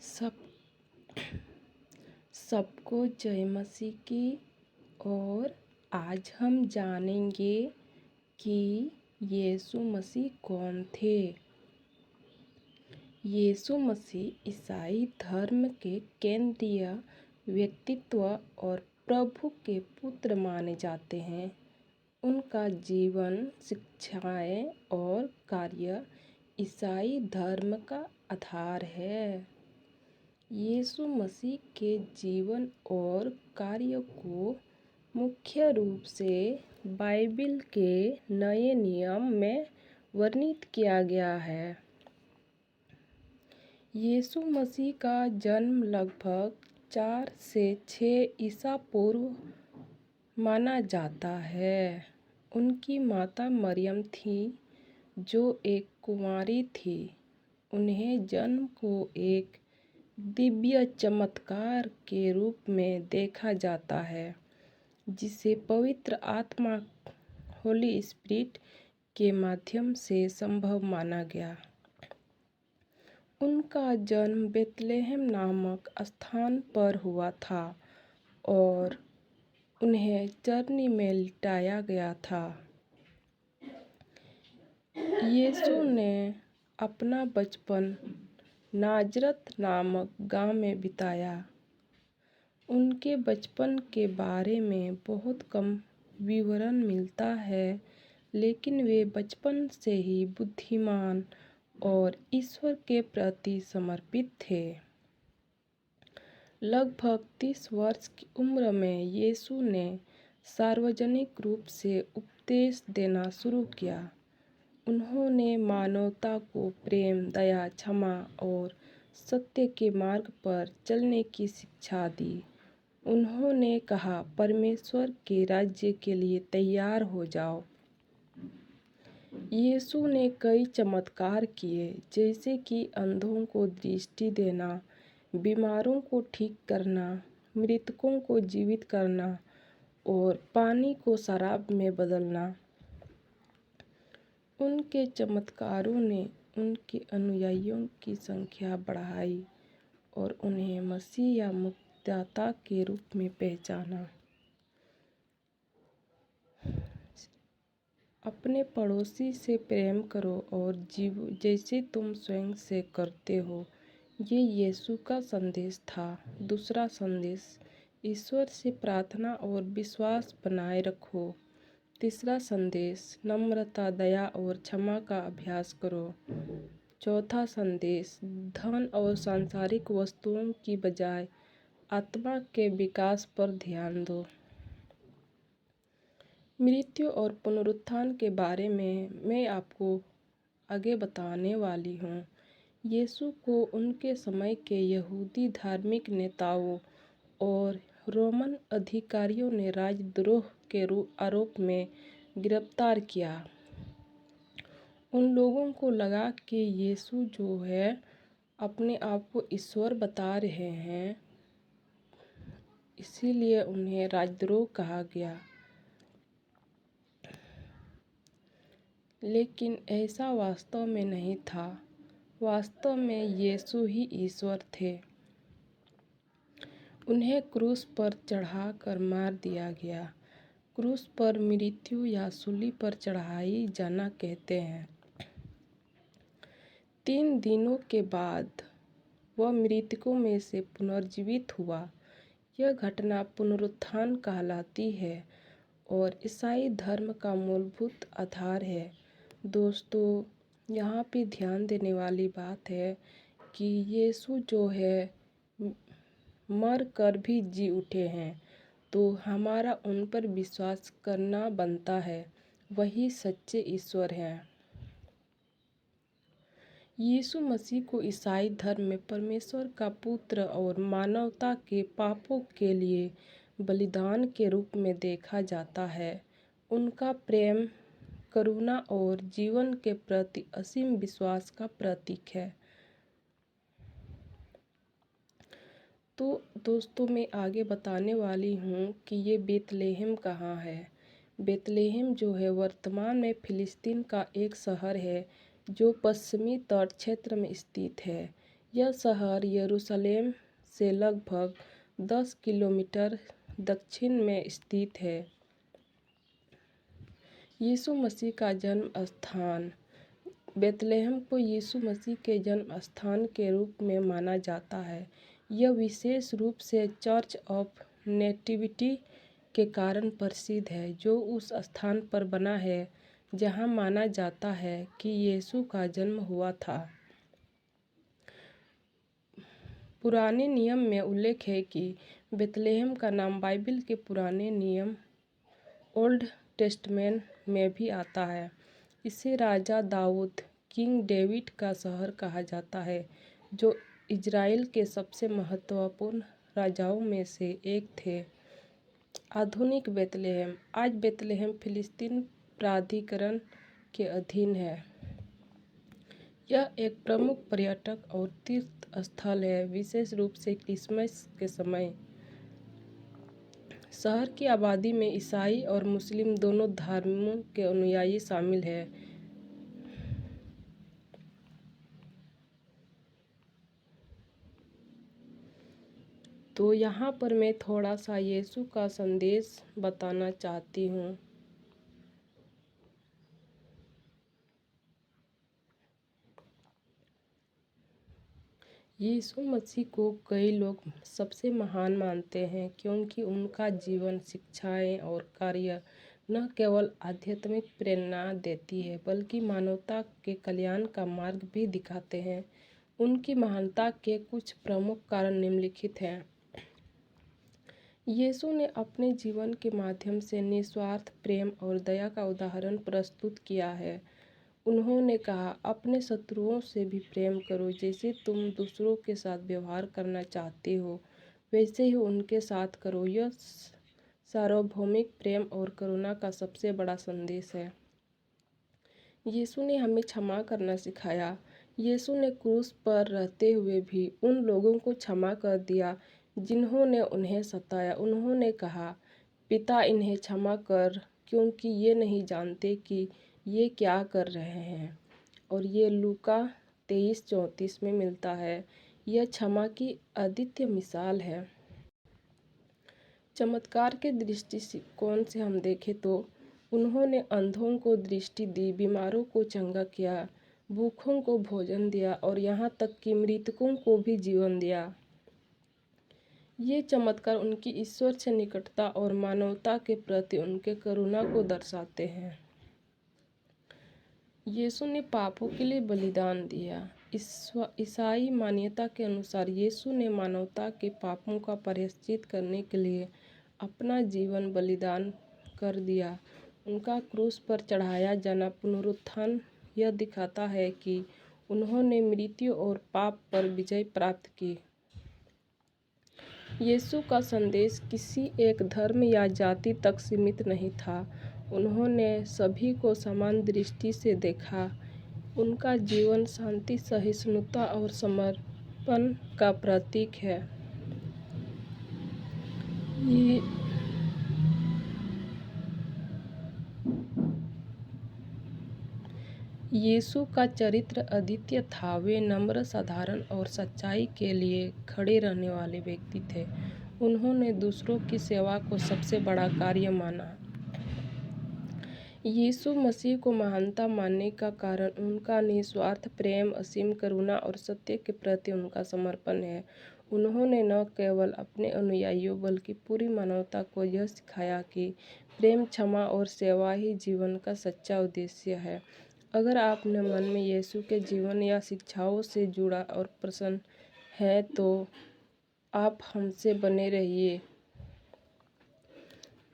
सब सबको जय मसीह की। और आज हम जानेंगे कि यीशु मसीह कौन थे। यीशु मसीह ईसाई धर्म के केंद्रीय व्यक्तित्व और प्रभु के पुत्र माने जाते हैं। उनका जीवन, शिक्षाएं और कार्य ईसाई धर्म का आधार है। यीशु मसीह के जीवन और कार्य को मुख्य रूप से बाइबिल के नए नियम में वर्णित किया गया है। यीशु मसीह का जन्म लगभग 4 से 6 ईसा पूर्व माना जाता है। उनकी माता मरियम थी, जो एक कुंवारी थी। उन्हें जन्म को एक दिव्य चमत्कार के रूप में देखा जाता है, जिसे पवित्र आत्मा होली स्पिरिट के माध्यम से संभव माना गया। उनका जन्म बेथलेहम नामक स्थान पर हुआ था और उन्हें चरनी में लिटाया गया था। यीशु ने अपना बचपन नाजरत नामक गांव में बिताया। उनके बचपन के बारे में बहुत कम विवरण मिलता है, लेकिन वे बचपन से ही बुद्धिमान और ईश्वर के प्रति समर्पित थे। लगभग 30 वर्ष की उम्र में यीशु ने सार्वजनिक रूप से उपदेश देना शुरू किया। उन्होंने मानवता को प्रेम, दया, क्षमा और सत्य के मार्ग पर चलने की शिक्षा दी। उन्होंने कहा, परमेश्वर के राज्य के लिए तैयार हो जाओ। यीशु ने कई चमत्कार किए, जैसे कि अंधों को दृष्टि देना, बीमारों को ठीक करना, मृतकों को जीवित करना और पानी को शराब में बदलना। उनके चमत्कारों ने उनके अनुयायियों की संख्या बढ़ाई और उन्हें मसीह या मुक्तिदाता के रूप में पहचाना। अपने पड़ोसी से प्रेम करो और जीवो जैसे तुम स्वयं से करते हो। ये यीशु का संदेश था। दूसरा संदेश, ईश्वर से प्रार्थना और विश्वास बनाए रखो। तीसरा संदेश, नम्रता, दया और क्षमा का अभ्यास करो। चौथा संदेश, धन और सांसारिक वस्तुओं की बजाय आत्मा के विकास पर ध्यान दो। मृत्यु और पुनरुत्थान के बारे में मैं आपको आगे बताने वाली हूँ। यीशु को उनके समय के यहूदी धार्मिक नेताओं और रोमन अधिकारियों ने राजद्रोह के आरोप में गिरफ्तार किया। उन लोगों को लगा कि यीशु जो है अपने आप को ईश्वर बता रहे हैं, इसीलिए उन्हें राजद्रोह कहा गया। लेकिन ऐसा वास्तव में नहीं था। वास्तव में यीशु ही ईश्वर थे। उन्हें क्रूस पर चढ़ाकर मार दिया गया। क्रूस पर मृत्यु या सूली पर चढ़ाई जाना कहते हैं। 3 दिनों के बाद वह मृतकों में से पुनर्जीवित हुआ। यह घटना पुनरुत्थान कहलाती है और ईसाई धर्म का मूलभूत आधार है। दोस्तों, यहाँ पे ध्यान देने वाली बात है कि यीशु जो है मर कर भी जी उठे हैं, तो हमारा उन पर विश्वास करना बनता है। वही सच्चे ईश्वर हैं। यीशु मसीह को ईसाई धर्म में परमेश्वर का पुत्र और मानवता के पापों के लिए बलिदान के रूप में देखा जाता है। उनका प्रेम, करुणा और जीवन के प्रति असीम विश्वास का प्रतीक है। तो दोस्तों, मैं आगे बताने वाली हूँ कि ये बेथलेहम कहाँ है। बेथलेहम जो है वर्तमान में फिलिस्तीन का एक शहर है, जो पश्चिमी तट क्षेत्र में स्थित है। यह शहर यरूशलेम से लगभग 10 किलोमीटर दक्षिण में स्थित है। यीशु मसीह का जन्म स्थान। बेथलेहम को यीशु मसीह के जन्म स्थान के रूप में माना जाता है। यह विशेष रूप से चर्च ऑफ नेटिविटी के कारण प्रसिद्ध है, जो उस स्थान पर बना है जहां माना जाता है कि यीशु का जन्म हुआ था। पुराने नियम में उल्लेख है कि बेथलेहम का नाम बाइबल के पुराने नियम ओल्ड टेस्टमेंट में भी आता है। इसे राजा दाऊद, किंग डेविड का शहर कहा जाता है, जो इज़राइल के सबसे महत्वपूर्ण राजाओं में से एक थे। आधुनिक बेथलेहम। आज बेथलेहम फिलिस्तीन प्राधिकरण के अधीन है। यह एक प्रमुख पर्यटक और तीर्थ स्थल है, विशेष रूप से क्रिसमस के समय। शहर की आबादी में ईसाई और मुस्लिम दोनों धर्मों के अनुयायी शामिल हैं। तो यहाँ पर मैं थोड़ा सा यीशु का संदेश बताना चाहती हूँ। यीशु मसीह को कई लोग सबसे महान मानते हैं क्योंकि उनका जीवन, शिक्षाएं और कार्य न केवल आध्यात्मिक प्रेरणा देती है बल्कि मानवता के कल्याण का मार्ग भी दिखाते हैं। उनकी महानता के कुछ प्रमुख कारण निम्नलिखित हैं। यीशु ने अपने जीवन के माध्यम से निस्वार्थ प्रेम और दया का उदाहरण प्रस्तुत किया है। उन्होंने कहा, अपने शत्रुओं से भी प्रेम करो, जैसे तुम दूसरों के साथ व्यवहार करना चाहते हो वैसे ही उनके साथ करो। यह सार्वभौमिक प्रेम और करुणा का सबसे बड़ा संदेश है। यीशु ने हमें क्षमा करना सिखाया। यीशु ने क्रूस पर रहते हुए भी उन लोगों को क्षमा कर दिया जिन्होंने उन्हें सताया। उन्होंने कहा, पिता, इन्हें क्षमा कर, क्योंकि ये नहीं जानते कि ये क्या कर रहे हैं। और ये लूका 23:34 में मिलता है। यह क्षमा की अद्वितीय मिसाल है। चमत्कार के दृष्टिकोण से हम देखें तो उन्होंने अंधों को दृष्टि दी, बीमारों को चंगा किया, भूखों को भोजन दिया और यहाँ तक कि मृतकों को भी जीवन दिया। ये चमत्कार उनकी ईश्वर से निकटता और मानवता के प्रति उनके करुणा को दर्शाते हैं। यीशु ने पापों के लिए बलिदान दिया। ईसाई मान्यता के अनुसार यीशु ने मानवता के पापों का प्रायश्चित करने के लिए अपना जीवन बलिदान कर दिया। उनका क्रूस पर चढ़ाया जाना, पुनरुत्थान, यह दिखाता है कि उन्होंने मृत्यु और पाप पर विजय प्राप्त की। यीशु का संदेश किसी एक धर्म या जाति तक सीमित नहीं था। उन्होंने सभी को समान दृष्टि से देखा। उनका जीवन शांति, सहिष्णुता और समर्पण का प्रतीक है। यीशु का चरित्र अद्वितीय था। वे नम्र, साधारण और सच्चाई के लिए खड़े रहने वाले व्यक्ति थे। उन्होंने दूसरों की सेवा को सबसे बड़ा कार्य माना। यीशु मसीह को महानता मानने का कारण उनका निस्वार्थ प्रेम, असीम करुणा और सत्य के प्रति उनका समर्पण है। उन्होंने न केवल अपने अनुयायियों बल्कि पूरी मानवता को यह सिखाया कि प्रेम, क्षमा और सेवा ही जीवन का सच्चा उद्देश्य है। अगर आप अपने मन में यीशु के जीवन या शिक्षाओं से जुड़ा और प्रसन्न हैं तो आप हमसे बने रहिए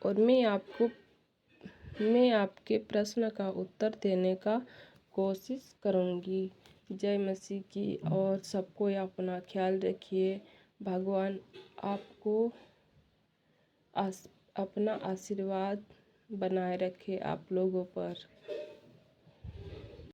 और मैं आपके प्रश्न का उत्तर देने का कोशिश करूंगी। जय मसीह की। और सबको अपना ख्याल रखिए। भगवान आपको अपना आशीर्वाद बनाए रखे आप लोगों पर।